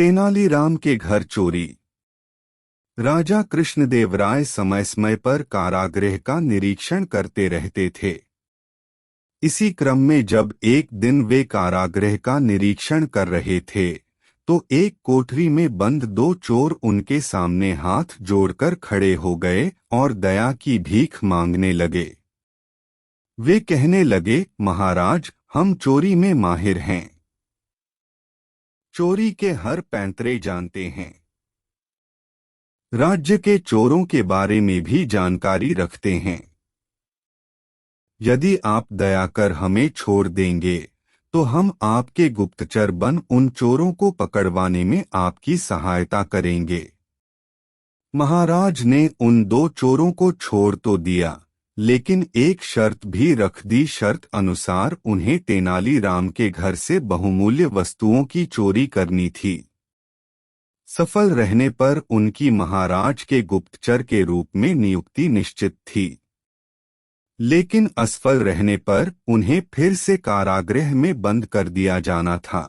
तेनालीराम के घर चोरी। राजा कृष्णदेवराय समय समय पर कारागृह का निरीक्षण करते रहते थे। इसी क्रम में जब एक दिन वे कारागृह का निरीक्षण कर रहे थे तो एक कोठरी में बंद दो चोर उनके सामने हाथ जोड़कर खड़े हो गए और दया की भीख मांगने लगे। वे कहने लगे, महाराज, हम चोरी में माहिर हैं, चोरी के हर पैंतरे जानते हैं, राज्य के चोरों के बारे में भी जानकारी रखते हैं। यदि आप दया कर हमें छोड़ देंगे तो हम आपके गुप्तचर बन उन चोरों को पकड़वाने में आपकी सहायता करेंगे। महाराज ने उन दो चोरों को छोड़ तो दिया, लेकिन एक शर्त भी रख दी। शर्त अनुसार उन्हें तेनालीराम के घर से बहुमूल्य वस्तुओं की चोरी करनी थी। सफल रहने पर उनकी महाराज के गुप्तचर के रूप में नियुक्ति निश्चित थी, लेकिन असफल रहने पर उन्हें फिर से कारागृह में बंद कर दिया जाना था।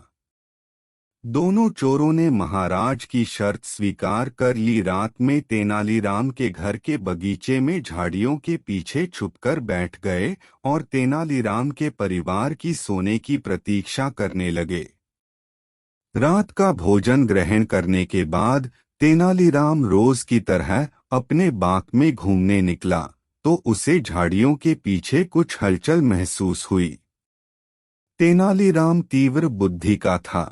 दोनों चोरों ने महाराज की शर्त स्वीकार कर ली। रात में तेनालीराम के घर के बगीचे में झाड़ियों के पीछे छुपकर बैठ गए और तेनालीराम के परिवार की सोने की प्रतीक्षा करने लगे। रात का भोजन ग्रहण करने के बाद तेनालीराम रोज की तरह अपने बाग में घूमने निकला तो उसे झाड़ियों के पीछे कुछ हलचल महसूस हुई। तेनालीराम तीव्र बुद्धि का था।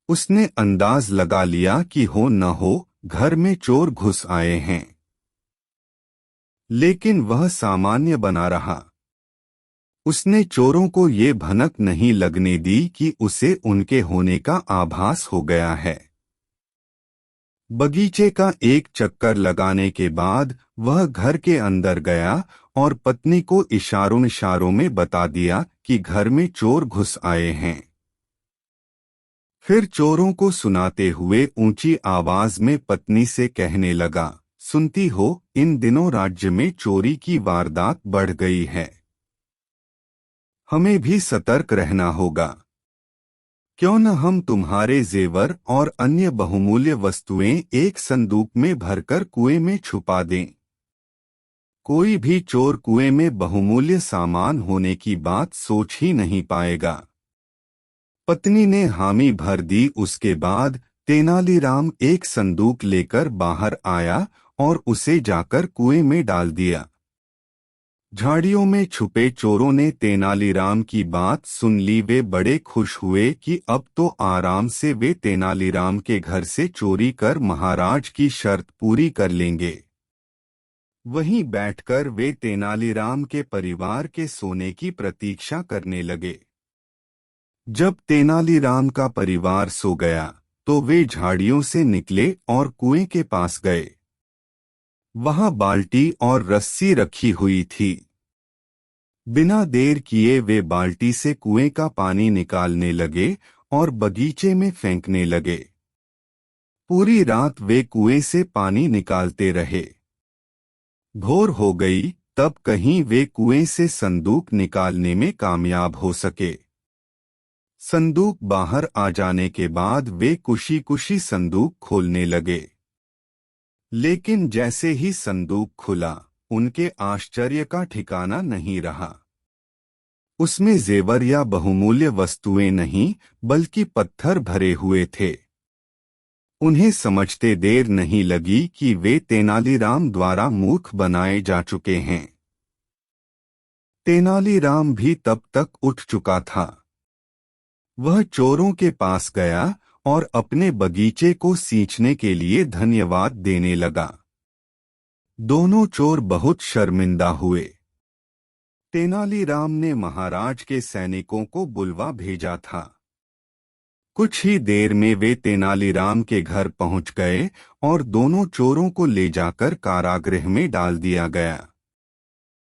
उसने अंदाज लगा लिया कि हो न हो घर में चोर घुस आए हैं, लेकिन वह सामान्य बना रहा। उसने चोरों को ये भनक नहीं लगने दी कि उसे उनके होने का आभास हो गया है। बगीचे का एक चक्कर लगाने के बाद वह घर के अंदर गया और पत्नी को इशारों में बता दिया कि घर में चोर घुस आए हैं। फिर चोरों को सुनाते हुए ऊंची आवाज में पत्नी से कहने लगा, सुनती हो, इन दिनों राज्य में चोरी की वारदात बढ़ गई है, हमें भी सतर्क रहना होगा। क्यों न हम तुम्हारे जेवर और अन्य बहुमूल्य वस्तुएं एक संदूक में भरकर कुएं में छुपा दें। कोई भी चोर कुएं में बहुमूल्य सामान होने की बात सोच ही नहीं पाएगा। पत्नी ने हामी भर दी। उसके बाद तेनालीराम एक संदूक लेकर बाहर आया और उसे जाकर कुएं में डाल दिया। झाड़ियों में छुपे चोरों ने तेनालीराम की बात सुन ली। वे बड़े खुश हुए कि अब तो आराम से वे तेनालीराम के घर से चोरी कर महाराज की शर्त पूरी कर लेंगे। वहीं बैठकर वे तेनालीराम के परिवार के सोने की प्रतीक्षा करने लगे। जब तेनालीराम का परिवार सो गया तो वे झाड़ियों से निकले और कुएं के पास गए। वहां बाल्टी और रस्सी रखी हुई थी। बिना देर किए वे बाल्टी से कुएं का पानी निकालने लगे और बगीचे में फेंकने लगे। पूरी रात वे कुएं से पानी निकालते रहे। भोर हो गई तब कहीं वे कुएं से संदूक निकालने में कामयाब हो सके। संदूक बाहर आ जाने के बाद वे खुशी खुशी संदूक खोलने लगे, लेकिन जैसे ही संदूक खुला उनके आश्चर्य का ठिकाना नहीं रहा। उसमें जेवर या बहुमूल्य वस्तुएं नहीं बल्कि पत्थर भरे हुए थे। उन्हें समझते देर नहीं लगी कि वे तेनालीराम द्वारा मूर्ख बनाए जा चुके हैं। तेनालीराम भी तब तक उठ चुका था। वह चोरों के पास गया और अपने बगीचे को सींचने के लिए धन्यवाद देने लगा। दोनों चोर बहुत शर्मिंदा हुए। तेनालीराम ने महाराज के सैनिकों को बुलवा भेजा था। कुछ ही देर में वे तेनालीराम के घर पहुंच गए और दोनों चोरों को ले जाकर कारागृह में डाल दिया गया।